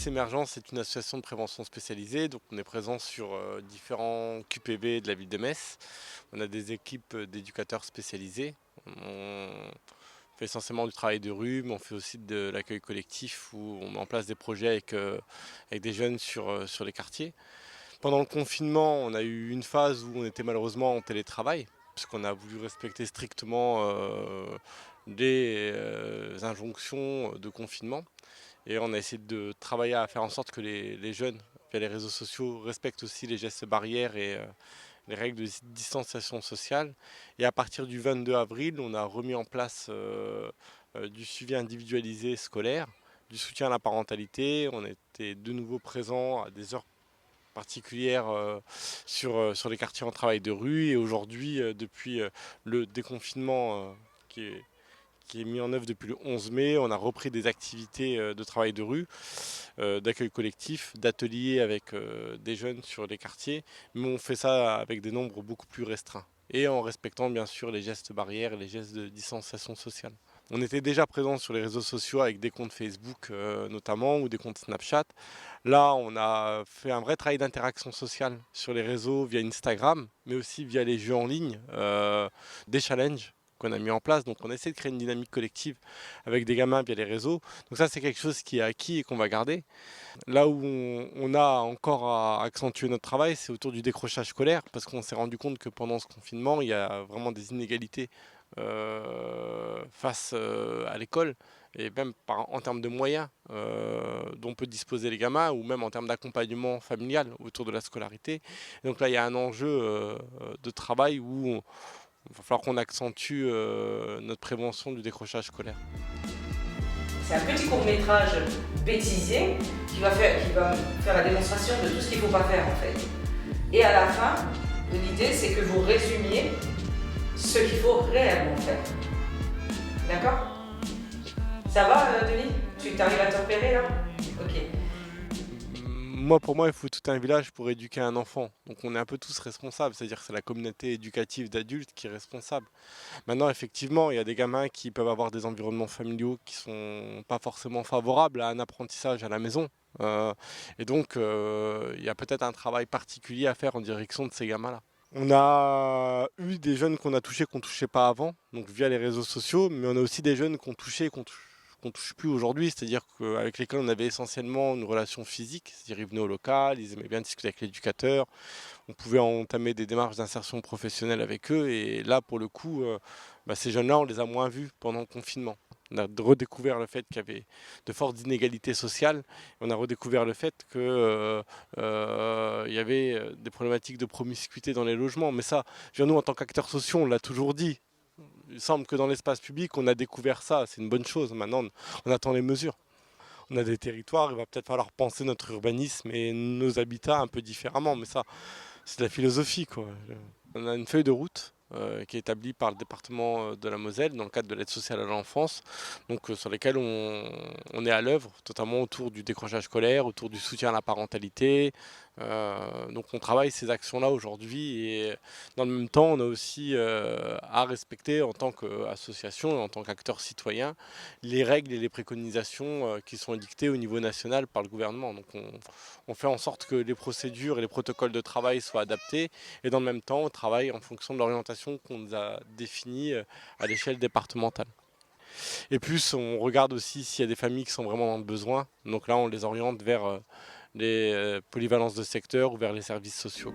SOS Émergence est une association de prévention spécialisée, donc on est présent sur différents QPV de la ville de Metz. On a des équipes d'éducateurs spécialisés. On fait essentiellement du travail de rue, mais on fait aussi de l'accueil collectif où on met en place des projets avec des jeunes sur les quartiers. Pendant le confinement, on a eu une phase où on était malheureusement en télétravail, puisqu'on a voulu respecter strictement les injonctions de confinement. Et on a essayé de travailler à faire en sorte que les jeunes, via les réseaux sociaux, respectent aussi les gestes barrières et les règles de distanciation sociale. Et à partir du 22 avril, on a remis en place du suivi individualisé scolaire, du soutien à la parentalité. On était de nouveau présents à des heures particulières sur les quartiers en travail de rue. Et aujourd'hui, depuis le déconfinement qui est mis en œuvre depuis le 11 mai. On a repris des activités de travail de rue, d'accueil collectif, d'ateliers avec des jeunes sur les quartiers, mais on fait ça avec des nombres beaucoup plus restreints et en respectant bien sûr les gestes barrières et les gestes de distanciation sociale. On était déjà présent sur les réseaux sociaux avec des comptes Facebook notamment ou des comptes Snapchat. Là, on a fait un vrai travail d'interaction sociale sur les réseaux via Instagram, mais aussi via les jeux en ligne, des challenges qu'on a mis en place. Donc on essaie de créer une dynamique collective avec des gamins via les réseaux. Donc ça, c'est quelque chose qui est acquis et qu'on va garder. Là où on a encore à accentuer notre travail, c'est autour du décrochage scolaire, parce qu'on s'est rendu compte que pendant ce confinement, il y a vraiment des inégalités face à l'école, et même en termes de moyens dont peut disposer les gamins, ou même en termes d'accompagnement familial autour de la scolarité. Et donc là, il y a un enjeu de travail où il va falloir qu'on accentue notre prévention du décrochage scolaire. C'est un petit court-métrage bêtisier qui va faire la démonstration de tout ce qu'il ne faut pas faire en fait. Et à la fin, l'idée c'est que vous résumiez ce qu'il faut réellement faire. D'accord? Ça va, Denis? Tu t'arrives à te repérer là? Ok. Moi, pour moi, il faut tout un village pour éduquer un enfant. Donc on est un peu tous responsables, c'est-à-dire que c'est la communauté éducative d'adultes qui est responsable. Maintenant, effectivement, il y a des gamins qui peuvent avoir des environnements familiaux qui sont pas forcément favorables à un apprentissage à la maison. Euh, et donc, il y a peut-être un travail particulier à faire en direction de ces gamins-là. On a eu des jeunes qu'on a touchés qu'on ne touchait pas avant, donc via les réseaux sociaux, mais on a aussi des jeunes qu'on touchait et qu'on touche plus aujourd'hui, c'est-à-dire qu'avec lesquels on avait essentiellement une relation physique, c'est-à-dire ils venaient au local, ils aimaient bien discuter avec l'éducateur, on pouvait entamer des démarches d'insertion professionnelle avec eux, et là pour le coup, ces jeunes-là on les a moins vus pendant le confinement. On a redécouvert le fait qu'il y avait de fortes inégalités sociales. On a redécouvert le fait qu'il y avait des problématiques de promiscuité dans les logements. Mais ça, nous en tant qu'acteurs sociaux, on l'a toujours dit. Il semble que dans l'espace public, on a découvert ça. C'est une bonne chose. Maintenant, on attend les mesures. On a des territoires, il va peut-être falloir penser notre urbanisme et nos habitats un peu différemment. Mais ça, c'est de la philosophie, quoi. On a une feuille de route qui est établie par le département de la Moselle dans le cadre de l'aide sociale à l'enfance, donc sur lesquelles on est à l'œuvre, notamment autour du décrochage scolaire, autour du soutien à la parentalité. Donc on travaille ces actions-là aujourd'hui, et dans le même temps on a aussi à respecter en tant qu'association, en tant qu'acteur citoyen, les règles et les préconisations qui sont édictées au niveau national par le gouvernement. Donc on fait en sorte que les procédures et les protocoles de travail soient adaptés, et dans le même temps on travaille en fonction de l'orientation qu'on nous a définie à l'échelle départementale. Et plus on regarde aussi s'il y a des familles qui sont vraiment dans le besoin, donc là on les oriente vers les polyvalences de secteur ou vers les services sociaux.